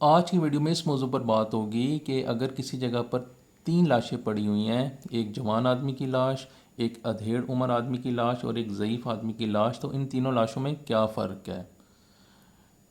آج کی ویڈیو میں اس موضوع پر بات ہوگی کہ اگر کسی جگہ پر 3 لاشیں پڑی ہوئی ہیں، ایک جوان آدمی کی لاش، ایک ادھیڑ عمر آدمی کی لاش اور ایک ضعیف آدمی کی لاش، تو ان تینوں لاشوں میں کیا فرق ہے؟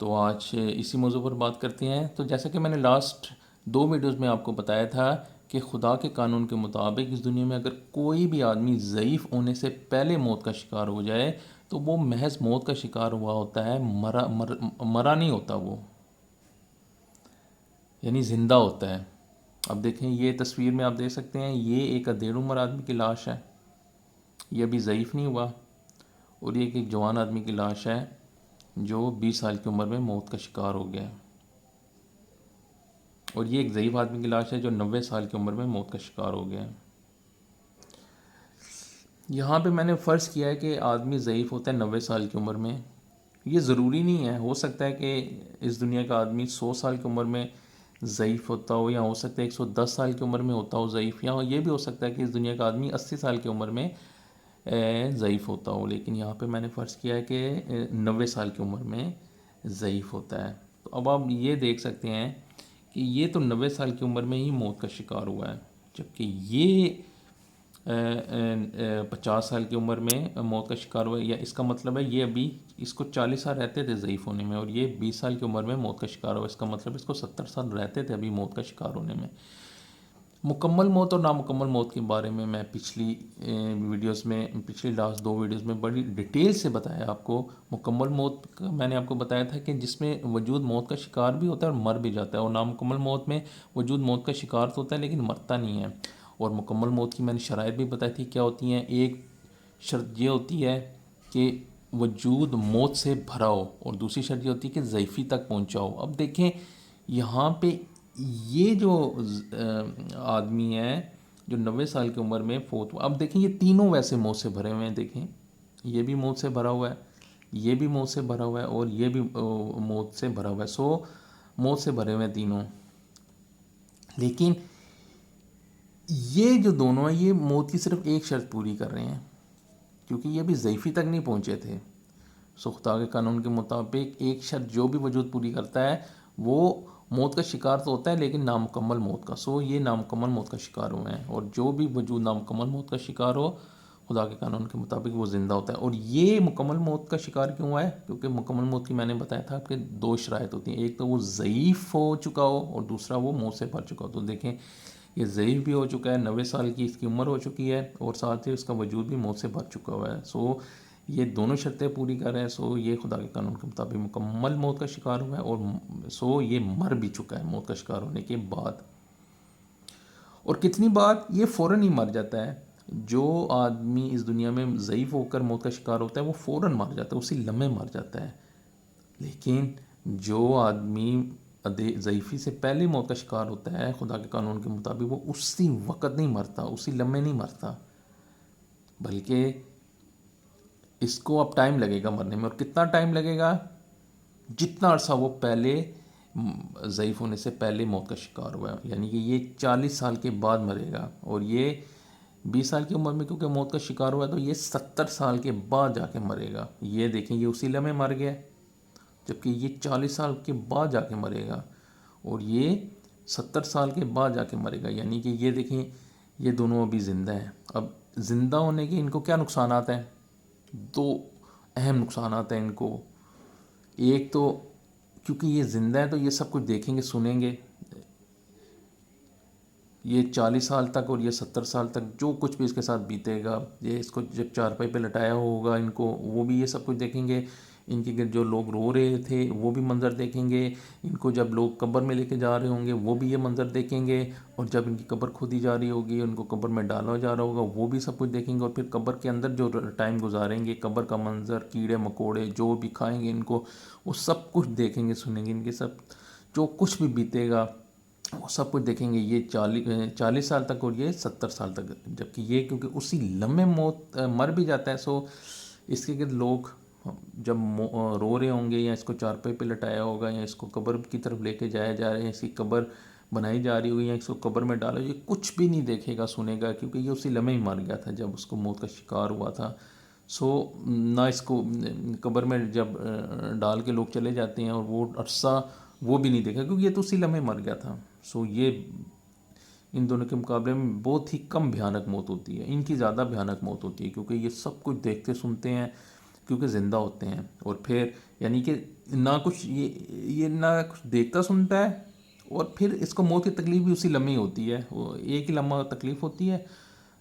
تو آج اسی موضوع پر بات کرتے ہیں۔ تو جیسا کہ میں نے لاسٹ 2 ویڈیوز میں آپ کو بتایا تھا کہ خدا کے قانون کے مطابق اس دنیا میں اگر کوئی بھی آدمی ضعیف ہونے سے پہلے موت کا شکار ہو جائے تو وہ محض موت کا شکار ہوا ہوتا ہے، مرا نہیں ہوتا، وہ یعنی زندہ ہوتا ہے۔ اب دیکھیں، یہ تصویر میں آپ دیکھ سکتے ہیں، یہ ایک ادھیڑ عمر آدمی کی لاش ہے، یہ ابھی ضعیف نہیں ہوا، اور یہ ایک جوان آدمی کی لاش ہے جو 20 سال کی عمر میں موت کا شکار ہو گیا ہے، اور یہ ایک ضعیف آدمی کی لاش ہے جو 90 سال کی عمر میں موت کا شکار ہو گیا ہے۔ یہاں پہ میں نے فرض کیا ہے کہ آدمی ضعیف ہوتا ہے 90 سال کی عمر میں۔ یہ ضروری نہیں ہے، ہو سکتا ہے کہ اس دنیا کا آدمی 100 سال کی عمر میں ضعیف ہوتا ہو، یا ہو سکتا ہے 110 سال کی عمر میں ہوتا ہو ضعیف، یا یہ بھی ہو سکتا ہے کہ اس دنیا کا آدمی 80 سال کی عمر میں ضعیف ہوتا ہو، لیکن یہاں پہ میں نے فرض کیا ہے کہ 90 سال کی عمر میں ضعیف ہوتا ہے۔ تو اب آپ یہ دیکھ سکتے ہیں کہ یہ تو 90 سال کی عمر میں ہی موت کا شکار ہوا ہے، جبکہ یہ 50 سال کی عمر میں موت کا شکار ہوا ہے، یا اس کا مطلب ہے یہ ابھی اس کو 40 سال رہتے تھے ضعیف ہونے میں، اور یہ 20 سال کی عمر میں موت کا شکار ہوا، اس کا مطلب اس کو 70 سال رہتے تھے ابھی موت کا شکار ہونے میں۔ مکمل موت اور نامکمل موت کے بارے میں میں پچھلی ویڈیوز میں، پچھلی لاسٹ 2 ویڈیوز میں بڑی ڈیٹیل سے بتایا آپ کو۔ مکمل موت کا میں نے آپ کو بتایا تھا کہ جس میں وجود موت کا شکار بھی ہوتا ہے اور مر بھی جاتا ہے، اور نامکمل موت میں وجود موت کا شکار تو ہوتا ہے لیکن مرتا نہیں ہے۔ اور مکمل موت کی میں نے شرائط بھی بتائی تھی کیا ہوتی ہیں۔ ایک شرط یہ ہوتی ہے کہ وجود موت سے بھرا ہو، اور دوسری شرط یہ ہوتی ہے کہ ضعیفی تک پہنچا ہو۔ اب دیکھیں یہاں پہ یہ جو آدمی ہے جو 90 سال کی عمر میں فوت ہوا، اب دیکھیں یہ تینوں ویسے موت سے بھرے ہوئے ہیں، دیکھیں یہ بھی موت سے بھرا ہوا ہے، یہ بھی موت سے بھرا ہوا ہے، اور یہ بھی موت سے بھرا ہوا ہے، موت سے بھرے ہوئے ہیں تینوں۔ لیکن یہ جو دونوں ہیں یہ موت کی صرف ایک شرط پوری کر رہے ہیں، کیونکہ یہ بھی ضعیفی تک نہیں پہنچے تھے۔ خدا کے قانون کے مطابق ایک شرط جو بھی وجود پوری کرتا ہے وہ موت کا شکار تو ہوتا ہے لیکن نامکمل موت کا، یہ نامکمل موت کا شکار ہوئے ہیں، اور جو بھی وجود نامکمل موت کا شکار ہو خدا کے قانون کے مطابق وہ زندہ ہوتا ہے۔ اور یہ مکمل موت کا شکار کیوں ہوا ہے؟ کیونکہ مکمل موت کی میں نے بتایا تھا آپ کے 2 شرائط ہوتی ہیں، ایک تو وہ ضعیف ہو چکا ہو، اور دوسرا وہ موت سے بھر چکا ہو۔ تو دیکھیں یہ ضعیف بھی ہو چکا ہے، 90 سال کی اس کی عمر ہو چکی ہے، اور ساتھ ہی اس کا وجود بھی موت سے بھر چکا ہوا ہے۔ یہ دونوں شرطیں پوری کر رہے ہیں، یہ خدا کے قانون کے مطابق مکمل موت کا شکار ہوا ہے، اور یہ مر بھی چکا ہے موت کا شکار ہونے کے بعد۔ اور کتنی بات یہ فوراً ہی مر جاتا ہے۔ جو آدمی اس دنیا میں ضعیف ہو کر موت کا شکار ہوتا ہے وہ فوراً مر جاتا ہے، اسی لمحے مر جاتا ہے، لیکن جو آدمی ضعیفی سے پہلے موت کا شکار ہوتا ہے خدا کے قانون کے مطابق وہ اسی وقت نہیں مرتا، اسی لمحے نہیں مرتا، بلکہ اس کو اب ٹائم لگے گا مرنے میں۔ اور کتنا ٹائم لگے گا؟ جتنا عرصہ وہ پہلے ضعیف ہونے سے پہلے موت کا شکار ہوا ہے، یعنی کہ یہ 40 سال کے بعد مرے گا، اور یہ 20 سال کی عمر میں کیونکہ موت کا شکار ہوا ہے تو یہ 70 سال کے بعد جا کے مرے گا۔ یہ دیکھیں یہ اسی لمحے مر گیا، جبکہ یہ 40 سال کے بعد جا کے مرے گا، اور یہ 70 سال کے بعد جا کے مرے گا، یعنی کہ یہ دیکھیں یہ دونوں ابھی زندہ ہیں۔ اب زندہ ہونے کے ان کو کیا نقصانات ہیں؟ 2 اہم نقصانات ہیں ان کو۔ ایک تو کیونکہ یہ زندہ ہے تو یہ سب کچھ دیکھیں گے، سنیں گے، یہ 40 سال تک اور یہ 70 سال تک جو کچھ بھی اس کے ساتھ بیتے گا، یہ اس کو جب چارپائی پہ لٹایا ہوگا ان کو، وہ بھی یہ سب کچھ دیکھیں گے، ان کے جو لوگ رو رہے تھے وہ بھی منظر دیکھیں گے، ان کو جب لوگ قبر میں لے کے جا رہے ہوں گے وہ بھی یہ منظر دیکھیں گے، اور جب ان کی قبر کھودی جا رہی ہوگی ان کو قبر میں ڈالا جا رہا ہوگا وہ بھی سب کچھ دیکھیں گے، اور پھر قبر کے اندر جو ٹائم گزاریں گے، قبر کا منظر، کیڑے مکوڑے جو بھی کھائیں گے ان کو، وہ سب کچھ دیکھیں گے، سنیں گے، ان کے سب جو کچھ بھی بیتے گا وہ سب کچھ دیکھیں گے، یہ 40 سال تک اور یہ 70 سال تک، جبکہ یہ کیونکہ اسی لمحے موت مر بھی جاتا ہے، اس کے گرد لوگ جب رو رہے ہوں گے، یا اس کو چارپائی پہ لٹایا ہوگا، یا اس کو قبر کی طرف لے کے جایا جا رہے ہیں، اس کی قبر بنائی جا رہی ہوگی، یا اس کو قبر میں ڈالا، یہ کچھ بھی نہیں دیکھے گا سنے گا، کیونکہ یہ اسی لمحے ہی مر گیا تھا جب اس کو موت کا شکار ہوا تھا۔ نہ اس کو قبر میں جب ڈال کے لوگ چلے جاتے ہیں اور وہ عرصہ وہ بھی نہیں دیکھا کیونکہ یہ تو اسی لمحے مر گیا تھا. سو یہ ان دونوں کے مقابلے میں بہت ہی کم بھیانک موت ہوتی ہے. ان کی زیادہ بھیانک موت ہوتی ہے کیونکہ یہ سب کچھ دیکھتے سنتے ہیں کیونکہ زندہ ہوتے ہیں, اور پھر یعنی کہ نہ کچھ یہ نہ کچھ دیکھتا سنتا ہے, اور پھر اس کو موت کی تکلیف بھی اسی لمحے ہوتی ہے. وہ ایک ہی لمحہ تکلیف ہوتی ہے,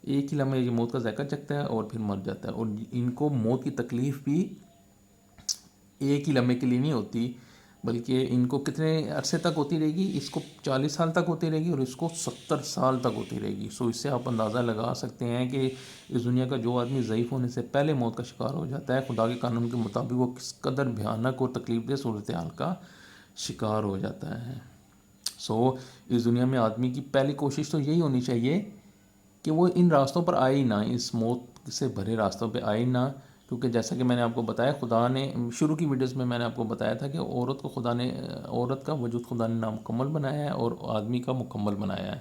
ایک ہی لمحے یہ موت کا ذائقہ چکھتا ہے اور پھر مر جاتا ہے. اور ان کو موت کی تکلیف بھی ایک ہی لمحے کے لیے نہیں ہوتی, بلکہ ان کو کتنے عرصے تک ہوتی رہے گی. اس کو 40 سال تک ہوتی رہے گی اور اس کو 70 سال تک ہوتی رہے گی. سو اس سے آپ اندازہ لگا سکتے ہیں کہ اس دنیا کا جو آدمی ضعیف ہونے سے پہلے موت کا شکار ہو جاتا ہے, خدا کے قانون کے مطابق وہ کس قدر بھیانک اور تکلیف دہ صورتحال کا شکار ہو جاتا ہے. سو اس دنیا میں آدمی کی پہلی کوشش تو یہی ہونی چاہیے کہ وہ ان راستوں پر آئے ہی نہ, اس موت سے بھرے راستوں پہ آئے ہی نہ. کیونکہ جیسا کہ میں نے آپ کو بتایا, خدا نے شروع کی ویڈیوز میں نے آپ کو بتایا تھا کہ عورت کا وجود خدا نے نامکمل بنایا ہے اور آدمی کا مکمل بنایا ہے.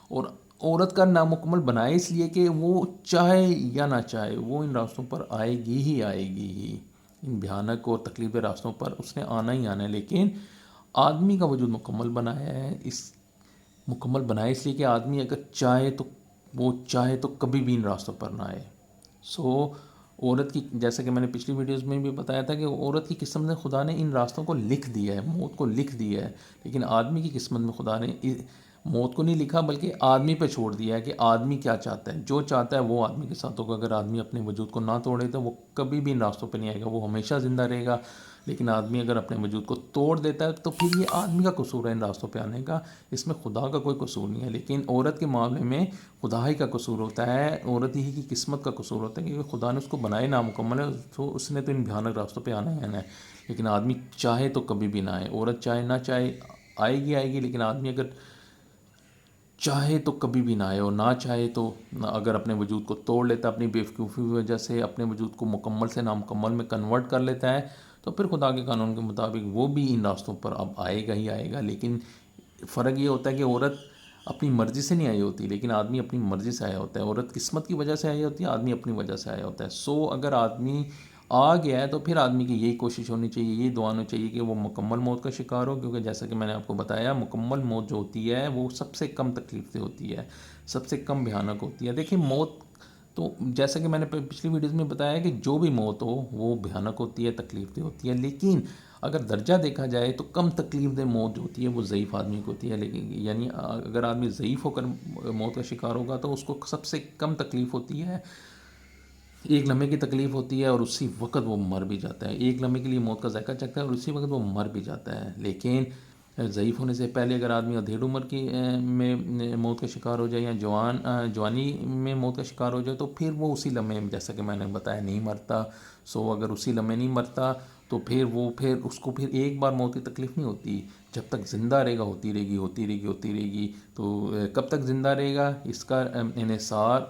اور عورت کا نامکمل بنایا اس لیے کہ وہ چاہے یا نہ چاہے وہ ان راستوں پر آئے گی ہی. ان بھیانک اور تکلیف دہ راستوں پر اس نے آنا ہی آنا ہے. لیکن آدمی کا وجود مکمل بنایا ہے, مکمل بنایا اس لیے کہ آدمی اگر چاہے تو کبھی بھی ان راستوں پر نہ آئے. سو عورت کی, جیسا کہ میں نے پچھلی ویڈیوز میں بھی بتایا تھا کہ عورت کی قسمت میں خدا نے ان راستوں کو لکھ دیا ہے, موت کو لکھ دیا ہے. لیکن آدمی کی قسمت میں خدا نے موت کو نہیں لکھا بلکہ آدمی پہ چھوڑ دیا ہے کہ آدمی کیا چاہتا ہے. جو چاہتا ہے وہ آدمی کے ساتھ ہوگا. اگر آدمی اپنے وجود کو نہ توڑے تو وہ کبھی بھی ان راستوں پہ نہیں آئے گا, وہ ہمیشہ زندہ رہے گا. لیکن آدمی اگر اپنے وجود کو توڑ دیتا ہے تو پھر یہ آدمی کا قصور ہے ان راستوں پہ آنے کا, اس میں خدا کا کوئی قصور نہیں ہے. لیکن عورت کے معاملے میں خدا ہی کا قصور ہوتا ہے, عورت ہی کی قسمت کا قصور ہوتا ہے, کیونکہ خدا نے اس کو بنائے نامکمل ہے, تو اس نے تو ان بھیانک راستوں پہ آنا ہی آنا ہے. لیکن آدمی چاہے تو کبھی بھی نہ آئے. عورت چاہے نہ چاہے آئے گی, لیکن آدمی اگر چاہے تو کبھی بھی نہ آئے, اور نہ چاہے تو اگر اپنے وجود کو توڑ لیتا ہے اپنی بیوقوفی کی وجہ سے, اپنے وجود کو مکمل سے نامکمل میں کنورٹ کر لیتا ہے, تو پھر خدا کے قانون کے مطابق وہ بھی ان راستوں پر اب آئے گا ہی آئے گا. لیکن فرق یہ ہوتا ہے کہ عورت اپنی مرضی سے نہیں آئی ہوتی, لیکن آدمی اپنی مرضی سے آیا ہوتا ہے. عورت قسمت کی وجہ سے آئی ہوتی ہے, آدمی اپنی وجہ سے آیا ہوتا ہے. سو اگر آدمی آ گیا ہے تو پھر آدمی کی یہی کوشش ہونی چاہیے, یہی دعا ہونی چاہیے کہ وہ مکمل موت کا شکار ہو. کیونکہ جیسا کہ میں نے آپ کو بتایا, مکمل موت جو ہوتی ہے وہ سب سے کم تکلیف دہ ہوتی ہے, سب سے کم بھیانک ہوتی ہے. دیکھیں موت تو جیسا کہ میں نے پچھلی ویڈیوز میں بتایا کہ جو بھی موت ہو وہ بھیانک ہوتی ہے, تکلیف دہ ہوتی ہے. لیکن اگر درجہ دیکھا جائے تو کم تکلیف دہ موت جو ہوتی ہے وہ ضعیف آدمی کو ہوتی ہے. لیکن یعنی اگر آدمی ضعیف ہو کر موت کا شکار ہوگا تو اس کو سب سے کم تکلیف ہوتی ہے, ایک لمحے کی تکلیف ہوتی ہے, اور اسی وقت وہ مر بھی جاتا ہے. ایک لمحے کے لیے موت کا ذائقہ چکھتا ہے اور اسی وقت وہ مر بھی جاتا ہے. لیکن ضعیف ہونے سے پہلے اگر آدمی ادھیڑ عمر کی میں موت کا شکار ہو جائے یا جوانی میں موت کا شکار ہو جائے تو پھر وہ اسی لمحے, جیسا کہ میں نے بتایا, نہیں مرتا. سو اگر اسی لمحے نہیں مرتا تو پھر اس کو ایک بار موت کی تکلیف نہیں ہوتی, جب تک زندہ رہے گا ہوتی رہے گی. تو کب تک زندہ رہے گا اس کا انحصار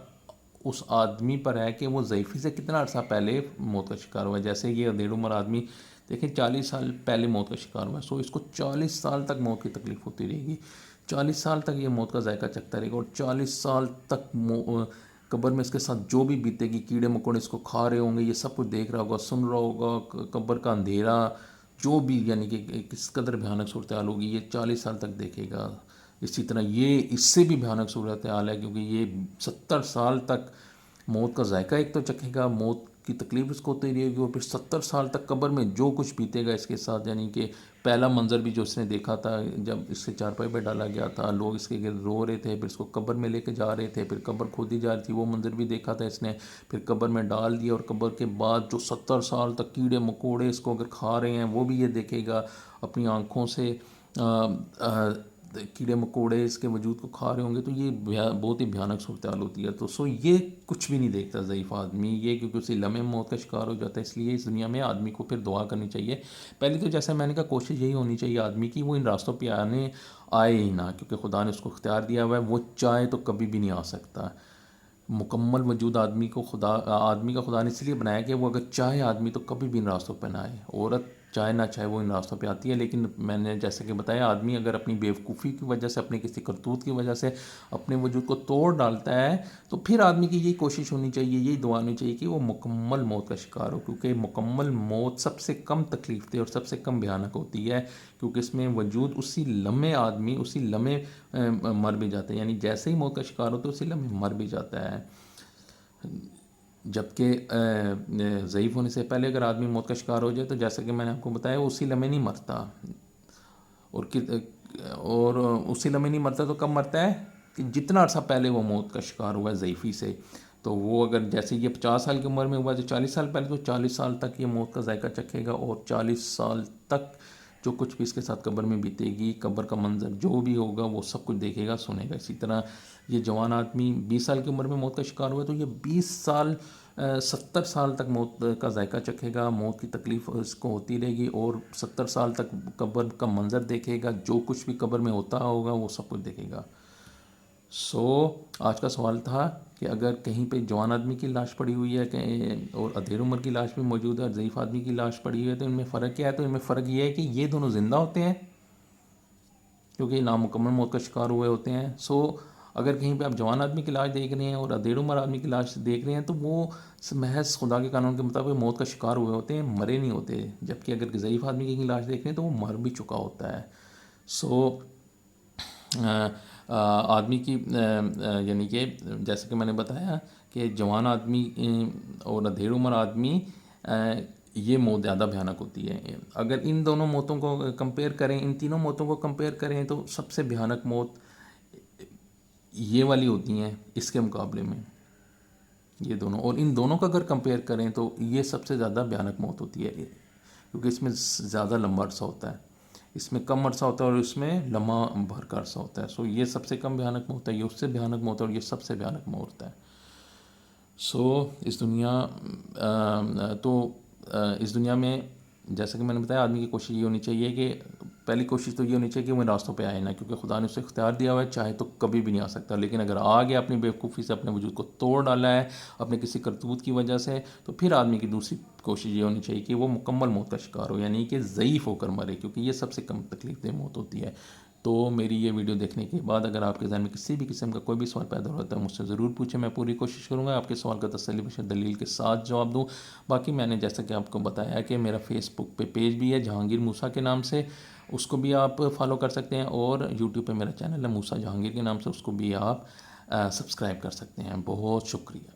اس آدمی پر ہے کہ وہ ضعیفی سے کتنا عرصہ پہلے موت کا شکار ہوا ہے. جیسے یہ ادھیڑ عمر آدمی دیکھیں 40 سال پہلے موت کا شکار ہوا ہے, سو اس کو 40 سال تک موت کی تکلیف ہوتی رہے گی, 40 سال تک یہ موت کا ذائقہ چکھتا رہے گا, اور 40 سال تک قبر میں اس کے ساتھ جو بھی بیتے گی, کیڑے مکوڑے اس کو کھا رہے ہوں گے, یہ سب کچھ دیکھ رہا ہوگا, سن رہا ہوگا, قبر کا اندھیرا جو بھی یعنی کہ کس قدر بھیانک صورتحال ہوگی یہ 40 سال تک دیکھے گا. اسی طرح یہ اس سے بھی بھیانک صورتحال ہے, کیونکہ یہ 70 سال تک موت کا ذائقہ ایک تو چکھے گا, موت کی تکلیف اس کو ہوتی رہے گی, اور پھر 70 سال تک قبر میں جو کچھ بیتے گا اس کے ساتھ, یعنی کہ پہلا منظر بھی جو اس نے دیکھا تھا جب اس سے چارپائی پہ ڈالا گیا تھا, لوگ اس کے گرد رو رہے تھے, پھر اس کو قبر میں لے کے جا رہے تھے, پھر قبر کھودی جا رہی تھی, وہ منظر بھی دیکھا تھا اس نے, پھر قبر میں ڈال دیا, اور قبر کے بعد جو 70 سال تک کیڑے مکوڑے اس کو اگر کھا رہے ہیں وہ بھی یہ دیکھے گا اپنی آنکھوں سے, کیڑے مکوڑے اس کے وجود کو کھا رہے ہوں گے, تو یہ بہت ہی بھیانک صورتحال ہوتی ہے. تو سو یہ کچھ بھی نہیں دیکھتا ضعیف آدمی, یہ کیونکہ اسی لمحے موت کا شکار ہو جاتا ہے. اس لیے اس دنیا میں آدمی کو پھر دعا کرنی چاہیے. پہلے تو جیسا میں نے کہا کوشش یہی ہونی چاہیے آدمی کی وہ ان راستوں پہ آئے ہی نہ, کیونکہ خدا نے اس کو اختیار دیا ہوا ہے, وہ چاہے تو کبھی بھی نہیں آ سکتا. مکمل وجود آدمی کا خدا نے اس لیے بنایا کہ وہ اگر چاہے آدمی تو کبھی بھی ان راستوں پہ نہ آئے. عورت چاہے نہ چاہے وہ ان راستوں پہ آتی ہے. لیکن میں نے جیسے کہ بتایا آدمی اگر اپنی بیوقوفی کی وجہ سے اپنے کسی کرتوت کی وجہ سے اپنے وجود کو توڑ ڈالتا ہے تو پھر آدمی کی یہی کوشش ہونی چاہیے, یہی دعا ہونی چاہیے کہ وہ مکمل موت کا شکار ہو, کیونکہ مکمل موت سب سے کم تکلیف دہ اور سب سے کم بھیانک ہوتی ہے, کیونکہ اس میں وجود اسی لمحے آدمی اسی لمحے مر بھی جاتا ہے, یعنی جیسے ہی موت کا شکار ہوتا ہے اسی لمحے مر بھی جاتا ہے. جبکہ ضعیف ہونے سے پہلے اگر آدمی موت کا شکار ہو جائے تو جیسا کہ میں نے آپ کو بتایا وہ اسی لمحے نہیں مرتا, اور اسی لمحے نہیں مرتا تو کب مرتا ہے کہ جتنا عرصہ پہلے وہ موت کا شکار ہوا ہے ضعیفی سے. تو وہ اگر جیسے یہ 50 سال کی عمر میں ہوا تو 40 سال پہلے تو 40 سال تک یہ موت کا ذائقہ چکھے گا, اور 40 سال تک جو کچھ بھی اس کے ساتھ قبر میں بیتے گی, قبر کا منظر جو بھی ہوگا وہ سب کچھ دیکھے گا, سنے گا. اسی طرح یہ جوان آدمی 20 سال کی عمر میں موت کا شکار ہوا تو یہ 20 سال 70 سال تک موت کا ذائقہ چکھے گا, موت کی تکلیف اس کو ہوتی رہے گی, اور 70 سال تک قبر کا منظر دیکھے گا, جو کچھ بھی قبر میں ہوتا ہوگا وہ سب کچھ دیکھے گا. آج کا سوال تھا کہ اگر کہیں پہ جوان آدمی کی لاش پڑی ہوئی ہے اور ادھیر عمر کی لاش بھی موجود ہے اور ضعیف آدمی کی لاش پڑی ہوئی ہے تو ان میں فرق کیا ہے؟ تو ان میں فرق یہ ہے کہ یہ دونوں زندہ ہوتے ہیں کیونکہ نامکمل موت کا شکار ہوئے ہوتے ہیں. اگر کہیں پہ آپ جوان آدمی کی لاش دیکھ رہے ہیں اور ادھیر عمر آدمی کی لاش دیکھ رہے ہیں تو وہ محض خدا کے قانون کے مطابق موت کا شکار ہوئے ہوتے ہیں, مرے نہیں ہوتے. جبکہ اگر ضعیف آدمی کی لاش دیکھ رہے ہیں تو وہ مر بھی چکا ہوتا ہے. آدمی کی یعنی کہ جیسے کہ میں نے بتایا کہ جوان آدمی اور ادھیر عمر آدمی یہ موت زیادہ بھیانک ہوتی ہے. اگر ان دونوں موتوں کو کمپیئر کریں, ان تینوں موتوں کو کمپیئر کریں تو سب سے بھیانک موت یہ والی ہوتی ہیں اس کے مقابلے میں, یہ دونوں. اور ان دونوں کا اگر کمپیئر کریں تو یہ سب سے زیادہ بھیانک موت ہوتی ہے, کیونکہ اس میں زیادہ لمبا عرصہ ہوتا ہے, اس میں کم عرصہ ہوتا ہے اور اس میں لمحہ بھر کا عرصہ ہوتا ہے. یہ سب سے کم بھیانک موت ہے, یہ اس سے بھیانک موت ہے, اور یہ سب سے بھیانک موت ہے. اس دنیا میں جیسا کہ میں نے بتایا آدمی کی کوشش یہ ہونی چاہیے کہ پہلی کوشش تو یہ ہونی چاہیے کہ وہ ان راستوں پہ آئے نا, کیونکہ خدا نے اسے اختیار دیا ہوا ہے, چاہے تو کبھی بھی نہیں آ سکتا. لیکن اگر آ گیا اپنی بیوقوفی سے اپنے وجود کو توڑ ڈالا ہے اپنے کسی کرتوت کی وجہ سے, تو پھر آدمی کی دوسری کوشش یہ ہونی چاہیے کہ وہ مکمل موت کا شکار ہو, یعنی کہ ضعیف ہو کر مرے, کیونکہ یہ سب سے کم تکلیف دہ موت ہوتی ہے. تو میری یہ ویڈیو دیکھنے کے بعد اگر آپ کے ذہن میں کسی بھی قسم کا کوئی بھی سوال پیدا ہوتا ہے مجھ سے ضرور پوچھیں, میں پوری کوشش کروں گا آپ کے سوال کا تسلی بخش دلیل کے ساتھ جواب دوں. باقی میں نے جیسا کہ آپ کو بتایا کہ میرا فیس بک پہ پیج بھی ہے جہانگیر موسیٰ کے نام سے, اس کو بھی آپ فالو کر سکتے ہیں, اور یوٹیوب پہ میرا چینل ہے موسیٰ جہانگیر کے نام سے, اس کو بھی آپ سبسکرائب کر سکتے ہیں. بہت شکریہ.